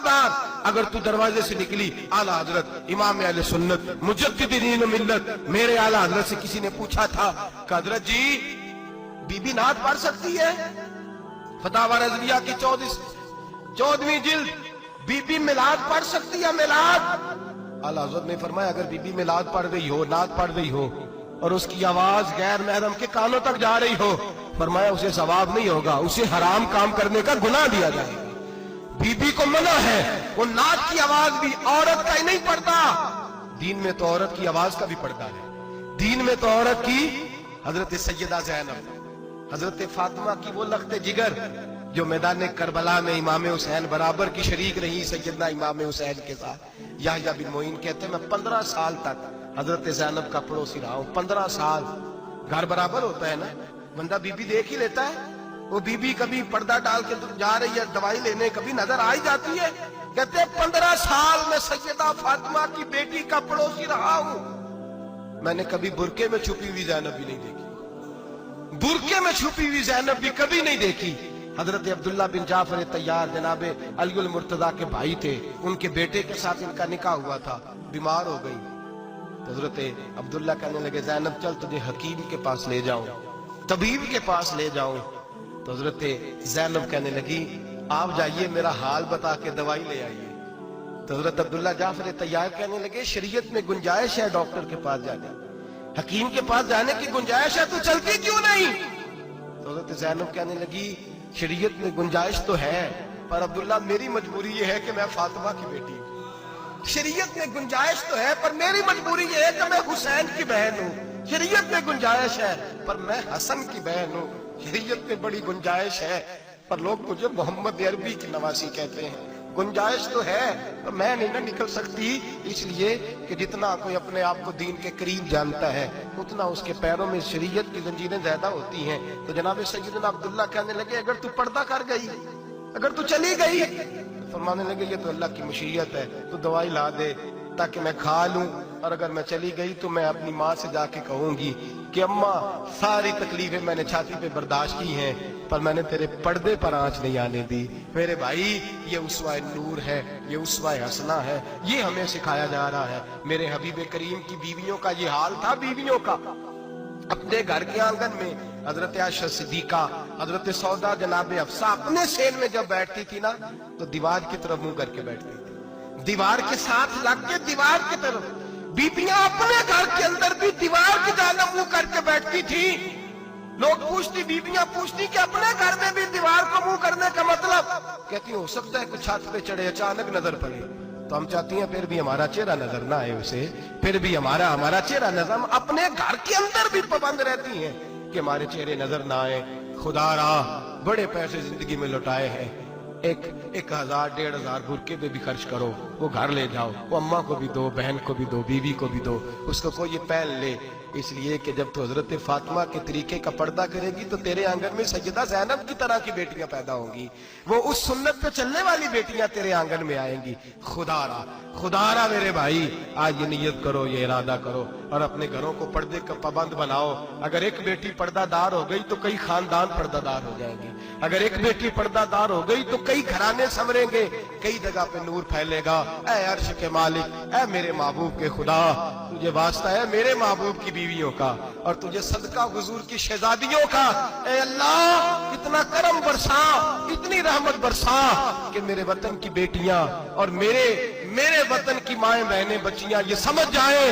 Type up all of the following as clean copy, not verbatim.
खबरदार अगर तू दरवाजे से निकली, आला हजरत इमाम अहले सुन्नत मुजद्दिद दीन व मिल्लत मेरे आला हजरत से किसी ने पूछा था कि हजरत जी बीबी नात पढ़ सकती है? फतावा रज़विया की 14वीं जिल्द, बीबी मिलाद पढ़ सकती है? मिलाद। आला हजरत ने फरमाया अगर बीबी मिलाद पढ़ रही हो, नात पढ़ रही हो और उसकी आवाज गैर महरम के कानों तक जा रही हो, फरमाया उसे सवाब नहीं होगा, उसे हराम काम करने का गुनाह दिया जाएगा। बीबी को मना है, वो नात की आवाज भी औरत का ही नहीं पढ़ता, दीन में तो औरत की आवाज का भी पर्दा है। दीन में तो औरत की, हजरत सैयदा ज़ैनब, हजरत फातिमा की वो लख्ते जिगर जो मैदान करबला में इमाम हुसैन बराबर की शरीक रही सैयदना इमाम हुसैन के साथ। याह्या बिन मोइन कहते हैं मैं 15 साल तक हजरत ज़ैनब का पड़ोसी रहा हूं। 15 साल। घर बराबर होता है ना, बंदा बीबी देख ही लेता है। वो बीबी कभी पर्दा डाल के जा रही है दवाई लेने, कभी नजर आ ही जाती है। कहते हैं 15 साल में सैयदा फातिमा की बेटी का पड़ोसी रहा हूं, मैंने कभी बुरके में छुपी हुई ज़ैनब भी नहीं देखी। बुरके में छुपी हुई ज़ैनब भी कभी नहीं देखी। हजरत अब्दुल्ला बिन जाफर तैयार जनाबे अलीउल मुर्तजा के भाई थे, उनके बेटे के साथ इनका निकाह हुआ था, बीमार हो गई। तो हजरत अब्दुल्ला कहने लगे ज़ैनब चल तुझे हकीम के पास ले जाऊं, तबीब के पास ले जाऊं। तो हजरत ज़ैनब कहने लगी आप जाइए मेरा हाल बता के दवाई ले आइए। तो हजरत अब्दुल्ला जाफर तैयार कहने लगे शरीयत में गुंजाइश है डॉक्टर के पास जाने, हकीम के पास जाने की गुंजाइश है, तू चलती क्यों नहीं? तो हजरत ज़ैनब कहने लगी शरीयत में गुंजाइश तो है, पर अब्दुल्ला मेरी मजबूरी ये है कि मैं फातिमा की बेटी हूं। शरीयत में गुंजाइश तो है पर मेरी मजबूरी ये है कि मैं हुसैन की बहन हूं। शरीयत में गुंजाइश है पर मैं हसन की बहन हूं। शरीयत में बड़ी गुंजाइश है पर लोग मुझे मोहम्मद अरबी की नवासी कहते हैं। गुंजाइश तो है पर मैं नहीं ना निकल सकती, इसलिए कि जितना कोई अपने आप को दीन के करीब जानता है उतना उसके पैरों में शरीयत की जंजीरें ज्यादा होती हैं। तो जनाब सैयदना अब्दुल्ला कहने लगे अगर तू पर्दा कर गई, अगर तू चली गई, तो फरमाने लगे ये तो अल्लाह की मशीयत है, तू दवाई ला दे ताकि मैं खा लूं, और अगर मैं चली गई तो मैं अपनी माँ से जाके कहूंगी कि अम्मा सारी तकलीफें मैंने छाती पे बर्दाश्त की हैं पर मैंने तेरे पर्दे पर आंच नहीं आने दी। मेरे भाई ये उसवाए नूर है, ये उसवाए हसना है, ये हमें सिखाया जा रहा है। मेरे हबीब करीम की बीवियों का ये हाल था। बीवियों का अपने घर के आंगन में हजरत आयशा सिद्दीका, हजरत सौदा जनाब अफसा अपने सेन में जब बैठती थी ना तो दीवार की तरफ मुंह करके बैठती थी, दीवार के साथ लग के दीवार की तरफ। बीबियां अपने घर के अंदर भी दीवार की जानिब मुंह करके बैठती थी। लोग पूछती, बीबियां पूछती कि अपने घर में भी दीवार को मुंह करने का मतलब? कहती हो सकता है कुछ छत पे चढ़े अचानक नजर पड़े, तो हम चाहती हैं फिर भी हमारा चेहरा नजर ना आए उसे, फिर भी हमारा चेहरा नजर। हम अपने घर के अंदर भी पाबंद रहती हैं कि हमारे चेहरे नजर ना आए। खुदा रा बड़े पैसे जिंदगी में लुटाए हैं, 1000 1500 बुरके पे भी खर्च करो, वो घर ले जाओ, वो अम्मा को भी दो, बहन को भी दो, बीवी को भी दो, उसको कोई ये पहन ले। इसलिए कि जब तो हजरत फातिमा के तरीके का पर्दा करेगी तो तेरे आंगन में सैयदा ज़ैनब की तरह की बेटियां पैदा होंगी, वो उस सुन्नत पे चलने वाली बेटियां तेरे आंगन में आएंगी। खुदारा मेरे भाई आज ये नियत करो, ये इरादा करो और अपने घरों को पर्दे का पाबंद बनाओ। अगर एक बेटी पर्दादार हो गई तो कई खानदान पर्दादार हो जाएंगे। अगर एक बेटी पर्दादार हो गई तो कई घराने संवरेंगे, कई जगह पे नूर फैलेगा। ऐ अर्श के मालिक, ऐ मेरे महबूब के खुदा, तुझे वास्ता है मेरे महबूब की बीवियों का और तुझे सदका हुजूर की शहजादियों का। ऐ अल्लाह इतना करम बरसा, इतनी रहमत बरसा कि मेरे वतन की बेटियां और मेरे वतन की माएं बहनें बच्चियां ये समझ जाएं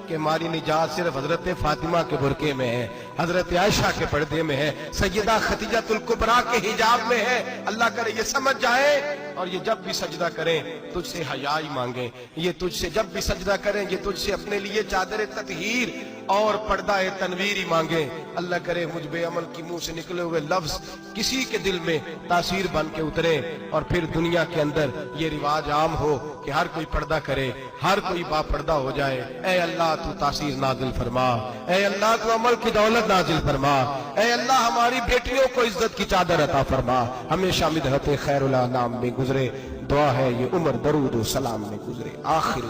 कि हमारी निजात सिर्फ हजरत फातिमा के बुरके में है, हजरत आयशा के पर्दे में है, सैयदा खदीजतुल कुबरा के हिजाब में है। अल्लाह करे ये समझ जाए और ये जब भी सजदा करें तुझसे हयाई मांगे, ये तुझसे जब भी सजदा करें ये तुझसे अपने लिए चादर ततहीर और पर्दा तनवीर ही मांगे। अल्लाह करे मुझ बेअमल की मुंह से निकले हुए लफ्ज किसी के दिल में तासीर बन के उतरे और फिर दुनिया के अंदर ये रिवाज आम हो कि हर कोई पर्दा करे, हर कोई बापर्दा हो जाए। ऐ अल्लाह तू तासीर नाजिल फरमा, ऐ अल्लाह तू अमल की दौलत नाजिल फरमा, ऐ अल्लाह हमारी बेटियों को इज्जत की चादर अता फरमा। हमेशा मिदहत खैरुल अनाम में गुजरे, दुआ है ये उम्र दरूद व सलाम में गुजरे। आखिर